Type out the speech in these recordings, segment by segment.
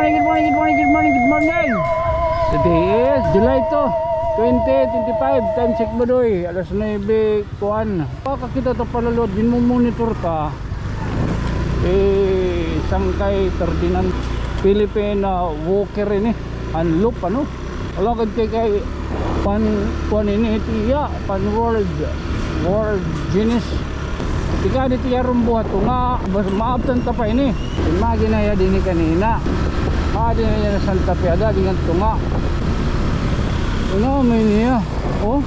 good morning. Today is July 2025. Time check Badoy, alas 9 kuan. Kakita to palulod, din mo monitor ka. Sangkay Ferdinand Filipina Walker ini. Unloop ano? Wala kay pan ini tiya pan world genius. Tika di tiya rumbuhat to nga maabtan ta pa ini. Imagine ya din kanina. Din na Santa Fe ada dengan tunga. Ano may niya? Oh.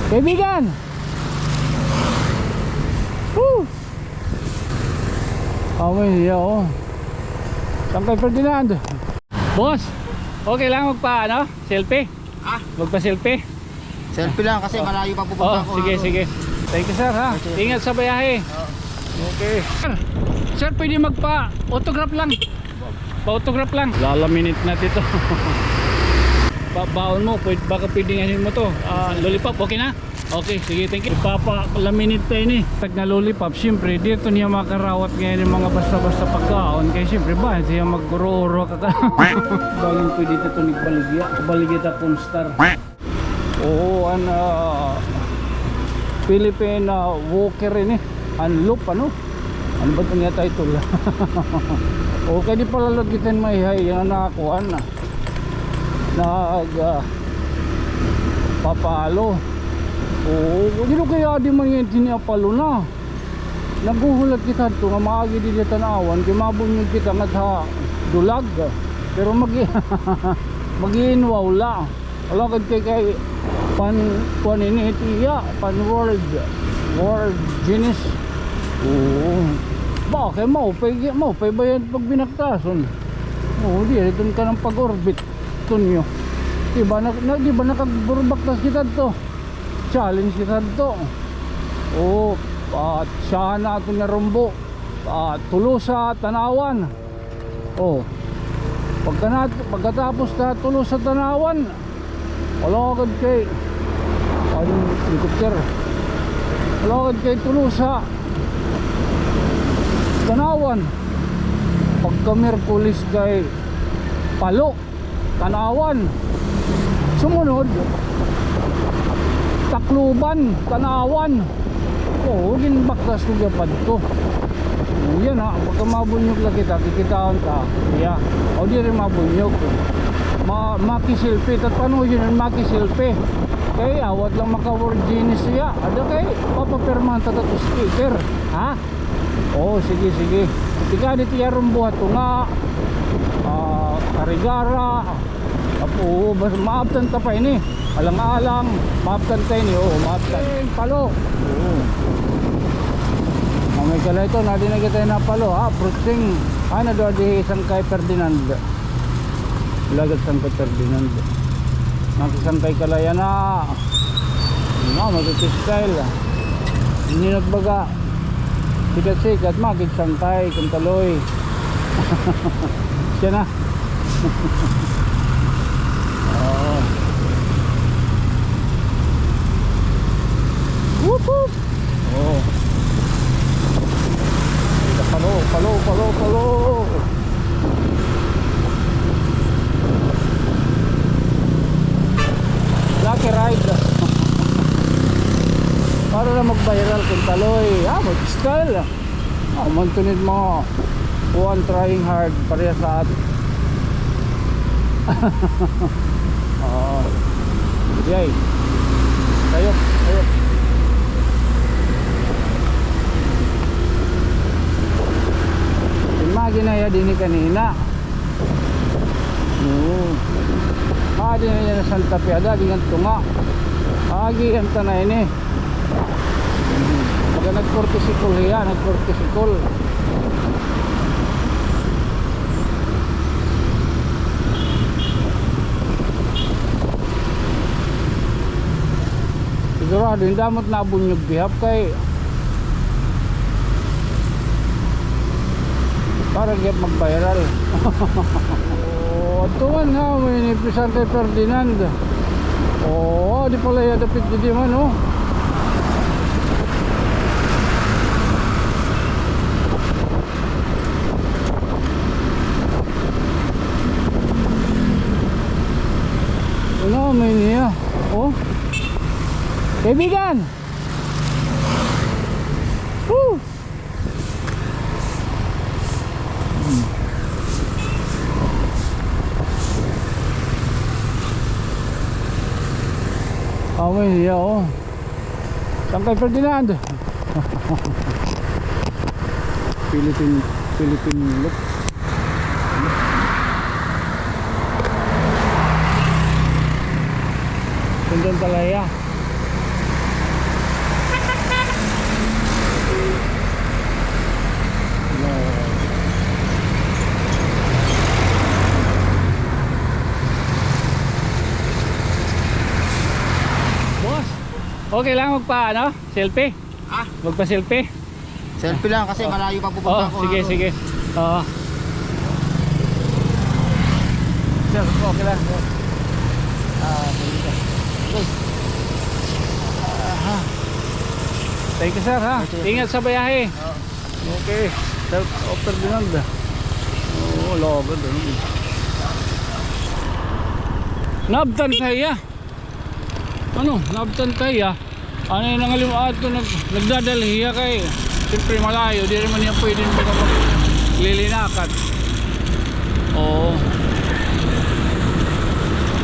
Kaibigan. May niya oh. Sangkay Ferdinand. Boss, okay lang magpa ano? Selfie? Ha? Magpa selfie? Selfie lang kasi malayo pa pupunta ko. Sige. Thank you sir ha. Ingat sa biyahe. Okay. Sir, pwede magpa-autograph lang. Pa-autograph lang. Lalaminit na dito. Baon mo, baka pwedeng mo to. Lollipop, okay na? Okay, sige, thank you. Ipapa-laminit pa ini. Pag na lollipop, siyempre, dito niya makarawat ngayon yung mga basta-basta pagkaon. Kaya siyempre ba, siya mag-guro-uro ka. Baging pwede dito nagbaligya. Baligya ta Punstar. Oo, Filipina Walker ini. Unloop, ano? Ano ba ito niya title? Okay, di pala lagitin may yan na nakakuhan na papalo. Hindi kaya di man yan tinapalo na naguhulat kita ito nga maagi di tanawan kaya mabunyog kita nga sa dulag pero mag-iinwaw la wala kay pan ini tiya pan world genius. Bakit mau pa bayan pag binaktason. Di ito ka ng pag-orbit tunyo. Di ba nakagburbaktas kita to? Challenge kita to. Siya natin na rumbo. Tulo sa Tanawan. Pagkatapos na tulo sa Tanawan, wala agad kay helicopter. Wala agad kay tulo sa Tanawan. Pagka Merkulis kay Palo Tanawan. Sumunod Tacloban Tanawan. Ginbaktas ko yapad to. Yan ha. Pagka mabunyog lang kita kikitaan ta. Di rin mabunyog. Makisilpi. Paano yun makisilpi? Kaya awat lang maka-world genius siya. Ada kay papapirman ta to sticker. Ha? Sige. Tika di tiya rumbuhat to nga Karigara. Maabtan ta pa ini. Alang-alang maabtan ta ini. Maabtan. Palo. May kala ito na din kita na palo ha. Fruiting. Doon di Sangkay Ferdinand. Lagat Sangkay Ferdinand. Sangkay kalaya na. Matutistyle. Hindi nagbaga. Sikat-sikat, makit Sangkay, Kuntaloy. Siya na. Whoop whoop. Palo. Lucky ride. Para na mag-viral Kuntaloy. Mag-style. Mantunid mo. One trying hard. Pareha sa atin. Yay. Tayo. Imagine ya din kanina. Din na Santa Fe ada dengan tunga. Agi ang tanay ini. Pagka nag-cortisikol yan, nag-cortisikol. Sigurado, hindi damot nabunyog bihap kay para get mag-viral. Tuwan ha, may nipisan kay Ferdinand. Di pala yadapit di man Kaibigan! Woo! Amoy niya oh. Saan kay Ferdinand? Philippine look. Tundong Talaya. Boss, okay lang magpa ano? Selfie? Ah? Magpa selfie? Selfie lang kasi malayo pa pupunta ko. Sige, sige. Oo. Sir, okay lang. Thank you sir ha. Ingat sa bayahe. Okay. Self-offer din lang. Oo, logod. Nabtan kaya. Ano? Nabtan kaya. Ano yung nangalimuat ko nagdadalhiya kay. Siyempre malayo. Di naman yan pwede maglilinakat. Oo.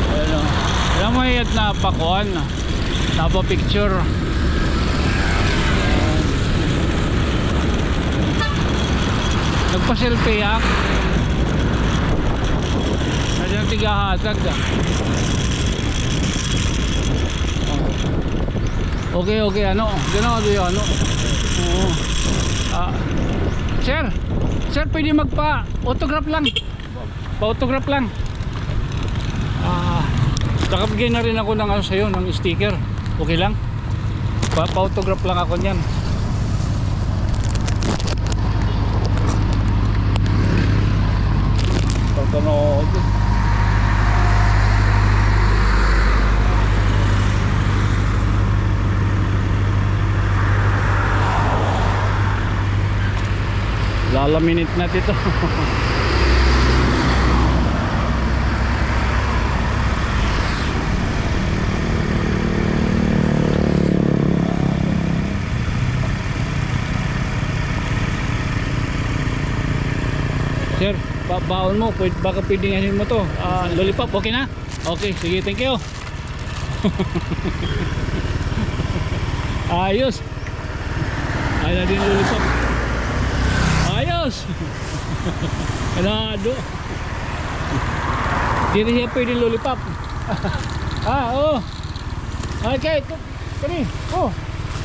Ano. Alam mo yung napakuan. Napapicture. Nagpa-selfie ha. Nandiyan tigahatag. Okay, okay, ano? Gano'n yun, ano? Oo. Sir, pwede magpa-autograph lang. Pa-autograph lang. Nakabigay na rin ako ng ano sa'yo, ng sticker. Okay lang? Pa-autograph lang ako niyan. Pagkanood. Lalaminit na dito. Sir, baon mo, baka pwedeng mo to. Lollipop, okay na? Okay, sige, thank you. Ayos. Ay na din lollipop. Ayos. Kanado. Dito siya pwedeng lollipop. Oo. Okay, kani. Oh,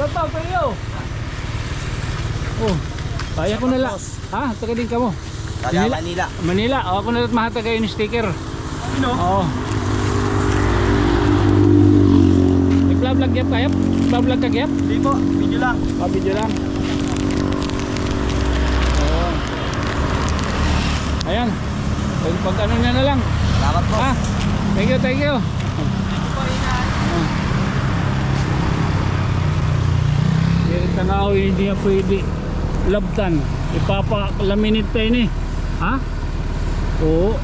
tatawag pa niyo. Oh, kaya ko na lang. Ha, taga din ka mo. Manila. Manila. Ako na rin mahatag kayo yung sticker. Ano? Oo. Nag-vlog yap kayap? Nag-vlog ka kayap? Hindi po, video lang. Video lang. Oo. Ayan. Pag ano niya na lang. Salamat po. Thank you, thank you. Tanawin, hindi niya pwede labtan. Ipapalaminit tayo ni. Ha? Oo.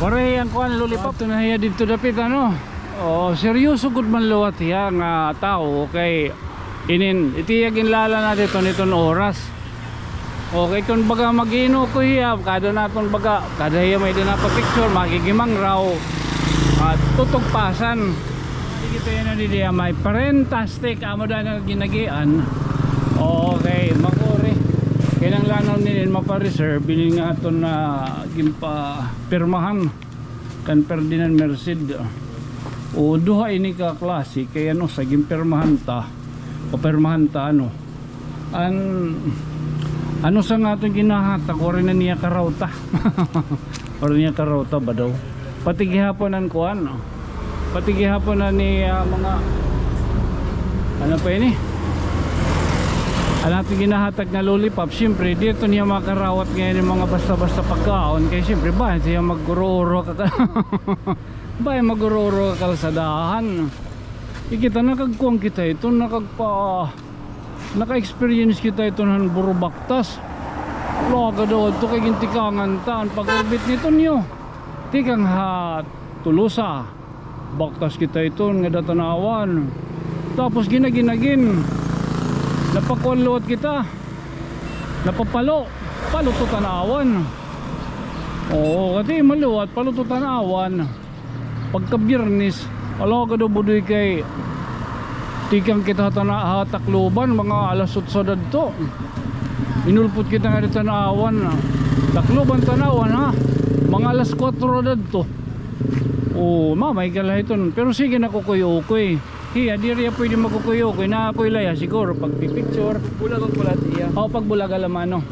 Pare yan ko ang lollipop. Ito na hiya dito dapit ano. Oh, seryoso gud man luwat hiya nga tao. Okay. Itiyagin lala na dito niton oras. Okay, kung baga magino ko hiya. Kada naton baga. Kada hiya may din na picture. Magigimang raw. At tutugpasan. Dito yan na diya. May parentastic. Amo da na ginagian. Okay, makuri. Kailang lanaw nila mapa-reserve bilin nga ito na gimpa pirmahan kan Ferdinand Merced o duha ini ka klase kaya ano sa gimpirmahan ta papirmahan ta ano ano sa nga ito ginahatak o rin na niya karauta o rin niya karauta ba daw pati gihaponan ko ano pati gihaponan ni mga ano pa yun natin ginahatag na lollipop, siyempre dito niya makarawat ngayon yung mga basta-basta pagkaon kaya siyempre ba siya magururo ka ba magururo ka kalsadahan ikita nakagkuang kita ito naka-experience kita ito ng burubaktas laga daw ito kay gintikangan taan pag-orbit nito niyo tikang tulusa baktas kita ito nga datanawan Tapos ginaginagin. Napakuanluot kita. Napapalo. Palo to tanawan. Oo, kasi maluwat. Palo to tanawan. Pagka Biyernes, alam ka daw budoy kay tikang kita hatakluban mga alas 8 dadto. Inulpot kita nga dito tanawan. Takluban tanawan ha. Mga alas 4 dadto. Oh, mamay kalahiton. Pero sige na kukuyo-kuy. Hiya, di rin pwede magkukuyo-kuy. Na ako'y laya siguro pag pipicture. Bulag ang kulat iya. Oo, pag bulag alamano.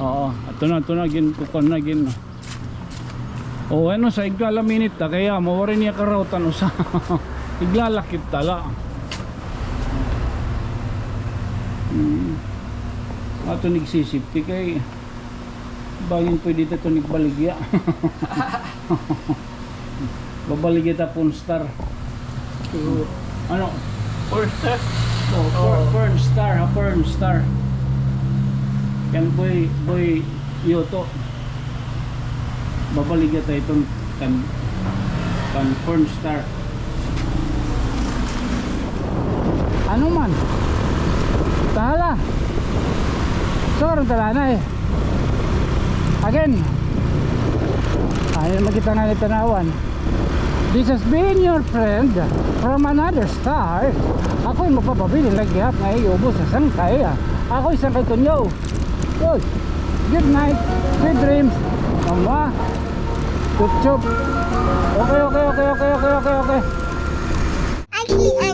Oo, ito na gin kukon na gin. O ano sa iglala minute ta kaya mawari niya karautan usa. Iglalakit tala. Ato nagsisipti kay bagin pwede ito nagbaligya. Babaligya ta Pornstar. Ano? Pornstar? Pornstar, ha, Pornstar. Yan boy Yoto. Babaligya tayo itong kan Pornstar. Ano man? Tahala. Sorong talana eh. Again. Ayaw makita nga ni tanawan. This has been your friend from another star. Ako'y magpapabili lagyat nga iubos sa sangkay. Ako'y sangkay kunyo. Good night. Sweet dreams. Mama. Chup chup. Okay. I